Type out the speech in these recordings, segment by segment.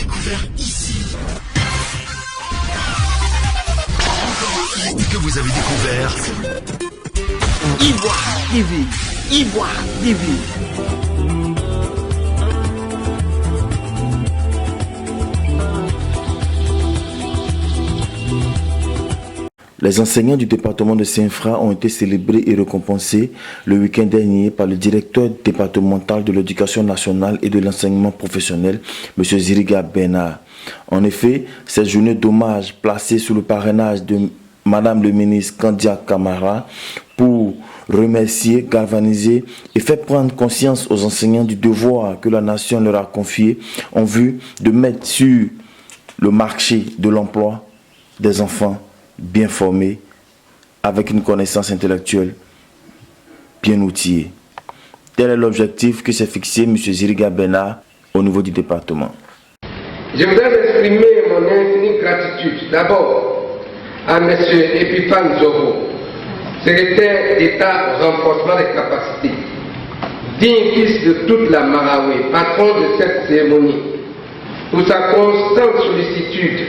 découvert ici. Que vous avez découvert Ivoire TV. Ivoire TV. Les enseignants du département de Saint-Fra ont été célébrés et récompensés le week-end dernier par le directeur départemental de l'éducation nationale et de l'enseignement professionnel, M. Ziriga Bernard. En effet, cette journée d'hommage placée sous le parrainage de Madame le ministre Kandia Camara pour remercier, galvaniser et faire prendre conscience aux enseignants du devoir que la nation leur a confié en vue de mettre sur le marché de l'emploi des enfants bien formés, avec une connaissance intellectuelle bien outillée. Tel est l'objectif que s'est fixé M. Ziriga Bernard au niveau du département. Je voudrais exprimer mon infinie gratitude d'abord à M. Epiphan Zobo, secrétaire d'État au renforcement des capacités, digne fils de toute la Maraoué, patron de cette cérémonie, pour sa constante sollicitude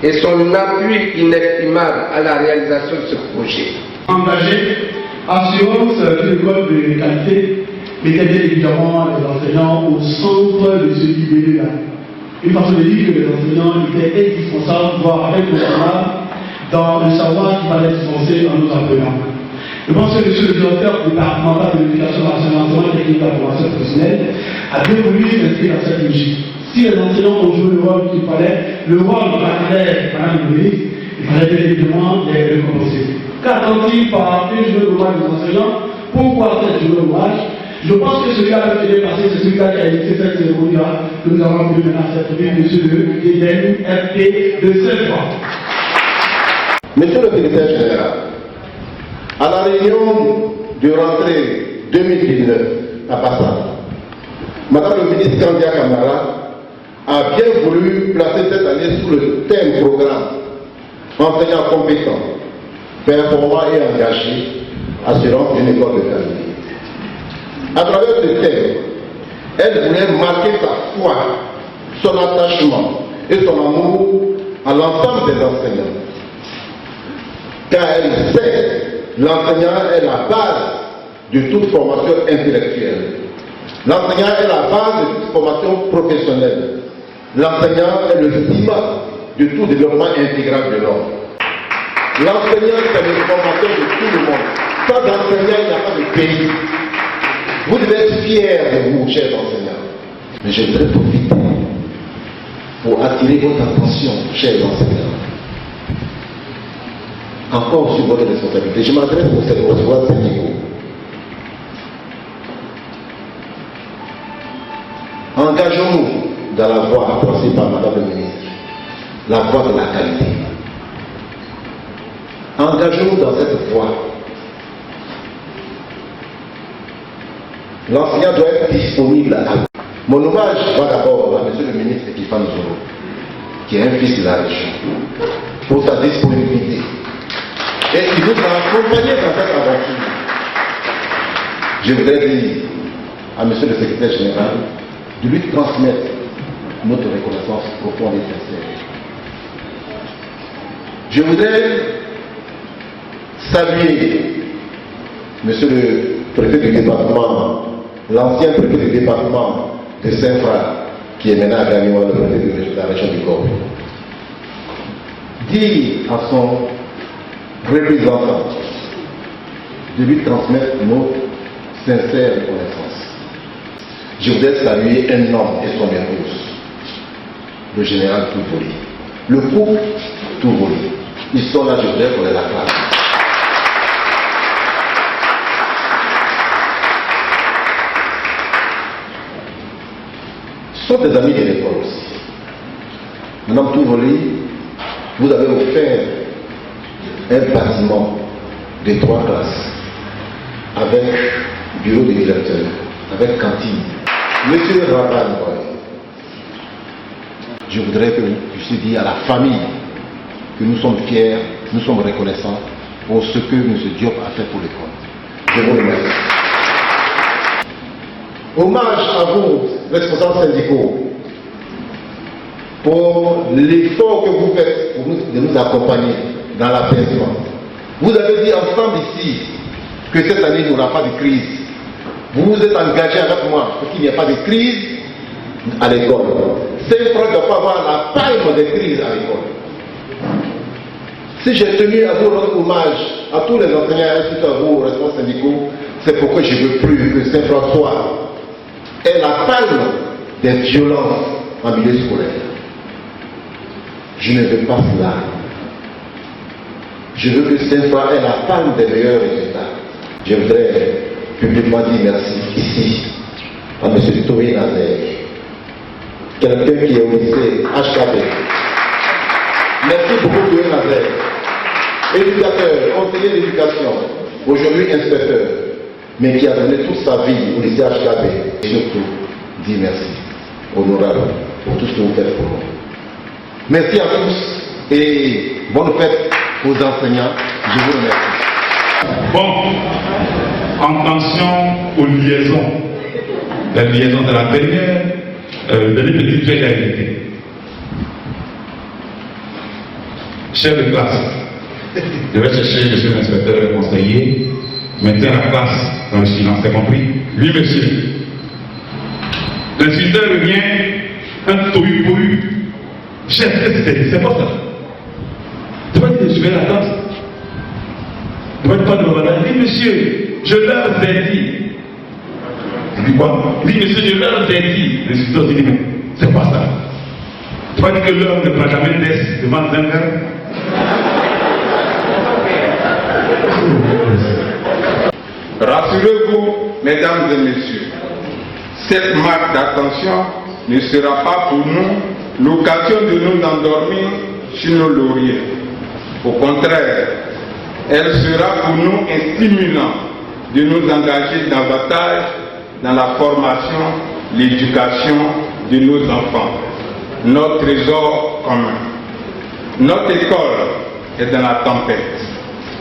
et son appui inestimable à la réalisation de ce projet. Engagé, assurance d'une école de qualité, mettait bien évidemment les enseignants au centre de ce IBE-là. Une façon de dire que les enseignants étaient indispensables, voire incontournables, dans le savoir qui fallait dispenser à nos apprenants. Je pense que monsieur le directeur départemental de l'éducation nationale et technique de la formation professionnelle a bien voulu s'inscrire dans cette logique. Si les enseignants ont joué le rôle qu'il fallait, le rôle de partenaire, Madame le ministre, il fallait bien évidemment les récompenser. Qu'attend-il par une journée d'hommage des enseignants? Pourquoi cette journée d'hommage? Je pense que celui-là qui est passé, c'est celui-là qui a initié cette cérémonie-là, que nous avons voulu maintenant s'attribuer, monsieur le DNFP de Saint-Fra. Monsieur le secrétaire général, à la réunion de rentrée 2019 à Passat, Madame le ministre Kandia Camara a bien voulu placer cette année sous le thème programme enseignants compétents, performants et engagés, assurant une école de qualité. À travers ce thème, elle voulait marquer sa foi, son attachement et son amour à l'ensemble des enseignants. Car elle sait l'enseignant est la base de toute formation intellectuelle. L'enseignant est la base de toute formation professionnelle. L'enseignant est le ciment de tout développement intégral de l'homme. L'enseignant, c'est le formateur de tout le monde. Sans enseignant, il n'y a pas de pays. Vous devez être fiers de vous, chers enseignants. Mais je voudrais profiter pour attirer votre attention, chers enseignants. Encore sur votre responsabilité. Je m'adresse au recevoir syndicaux. Engageons-nous dans la voie approchée par Madame le ministre, la voie de la qualité. Engageons-nous dans cette voie. L'enseignant doit être disponible à vous. Mon hommage va d'abord à M. le ministre Epiphan Zobo, qui est un fils de la région, pour sa disponibilité. Et il nous a accompagnés dans cette aventure. Je voudrais dire à M. le secrétaire général de lui transmettre notre reconnaissance profonde et sincère. Je voudrais saluer M. le préfet du département, l'ancien préfet du département de Saint-Fra, qui est maintenant à Gagnoua, le préfet de la région du Corps. Dire à son représentant de lui transmettre notre sincère reconnaissance. Je voudrais saluer un homme et son épouse, le général Touvoli, le couple Touvoli. Ils sont là, je voudrais qu'on ait la classe. Ce sont des amis de l'école aussi. Madame Touvoli, vous avez offert un bâtiment de 3 classes avec bureau de directeur, avec cantine. Monsieur Raban, je voudrais que vous puissiez dire à la famille que nous sommes fiers, nous sommes reconnaissants pour ce que M. Diop a fait pour l'école. Je vous remercie. Hommage à vous, responsables syndicaux. pour l'effort que vous faites pour de nous accompagner dans l'apaisement. Vous avez dit ensemble ici que cette année il n'y aura pas de crise. Vous vous êtes engagé avec moi pour qu'il n'y ait pas de crise à l'école. Saint-Franc ne doit pas avoir la palme des crises à l'école. Si j'ai tenu à vous rendre hommage à tous les enseignants ainsi qu'à vous, responsables syndicaux, c'est pourquoi je ne veux plus que Saint-François ait la palme des violences en milieu scolaire. Je ne veux pas cela. Je veux que Saint-François ait la palme des meilleurs résultats. Je voudrais publiquement dire merci ici à M. Toé Nazaire, quelqu'un qui est au lycée HKB. Merci beaucoup Toé Nazaire. Éducateur, conseiller d'éducation, aujourd'hui inspecteur, mais qui a donné toute sa vie au lycée HKB. Et surtout, dit merci, honorable, pour tout ce que vous faites pour nous. Merci à tous et bonne fête aux enseignants. Je vous remercie. Bon, attention aux liaisons. La liaison de la dernière, de petite réalité. Chef de classe, je vais chercher monsieur l'inspecteur et le conseiller, mettez la classe dans le silence, c'est compris? Oui, monsieur. L'inspecteur revient, un tohu-bohu. Chef, c'est pas ça. Tu vas dire, je vais la classe. Tu vas pas de madame. Oui, monsieur, je leur ai dit. Il dit quoi? Il dit, monsieur, je leur ai dit. L'inspecteur dit, mais c'est pas ça. Tu vas dire que l'homme ne prend jamais d'ess devant un verre. Rassurez-vous, mesdames et messieurs, cette marque d'attention ne sera pas pour nous l'occasion de nous endormir sur nos lauriers. Au contraire, elle sera pour nous un stimulant de nous engager davantage dans la formation, l'éducation de nos enfants, notre trésor commun. Notre école est dans la tempête.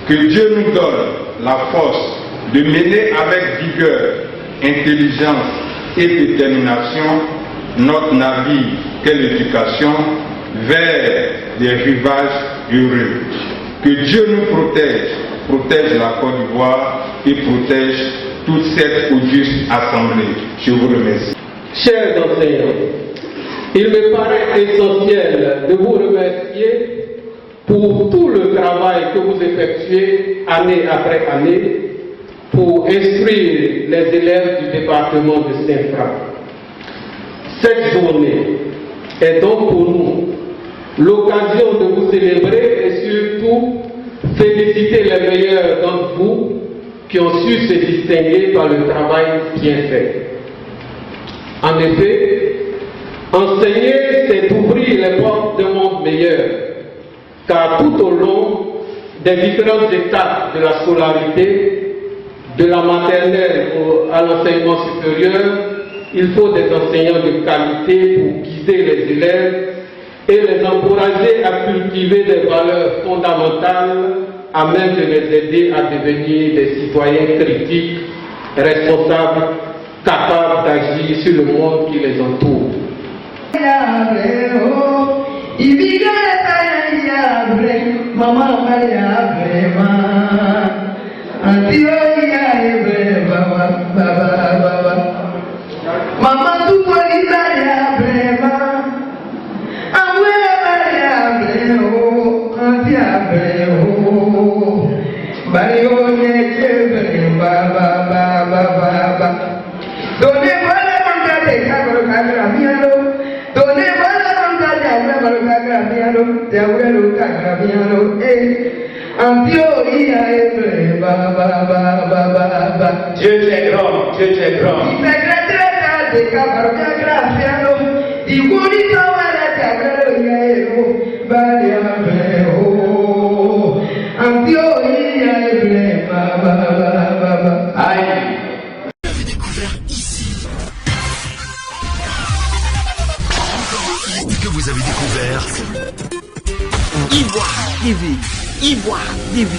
Que Dieu nous donne la force de mener avec vigueur, intelligence et détermination notre navire qu'est l'éducation vers des rivages heureux. Que Dieu nous protège la Côte d'Ivoire et protège toute cette auguste assemblée. Je vous remercie. Chers enseignants, il me paraît essentiel de vous remercier pour tout le travail que vous effectuez année après année pour instruire les élèves du département de Saint-Franc. Cette journée est donc pour nous l'occasion de vous célébrer et surtout féliciter les meilleurs d'entre vous qui ont su se distinguer par le travail bien fait. En effet, enseigner, c'est ouvrir les portes d'un monde meilleur, car tout au long des différentes étapes de la scolarité, de la maternelle à l'enseignement supérieur, il faut des enseignants de qualité pour guider les élèves et les encourager à cultiver des valeurs fondamentales à même de les aider à devenir des citoyens critiques, responsables, capables d'agir sur le monde qui les entoure. Dieu t'est grand, Dieu t'est grand. Vous avez découvert ici. Que vous avez découvert Ivoire TV. Ivoire TV.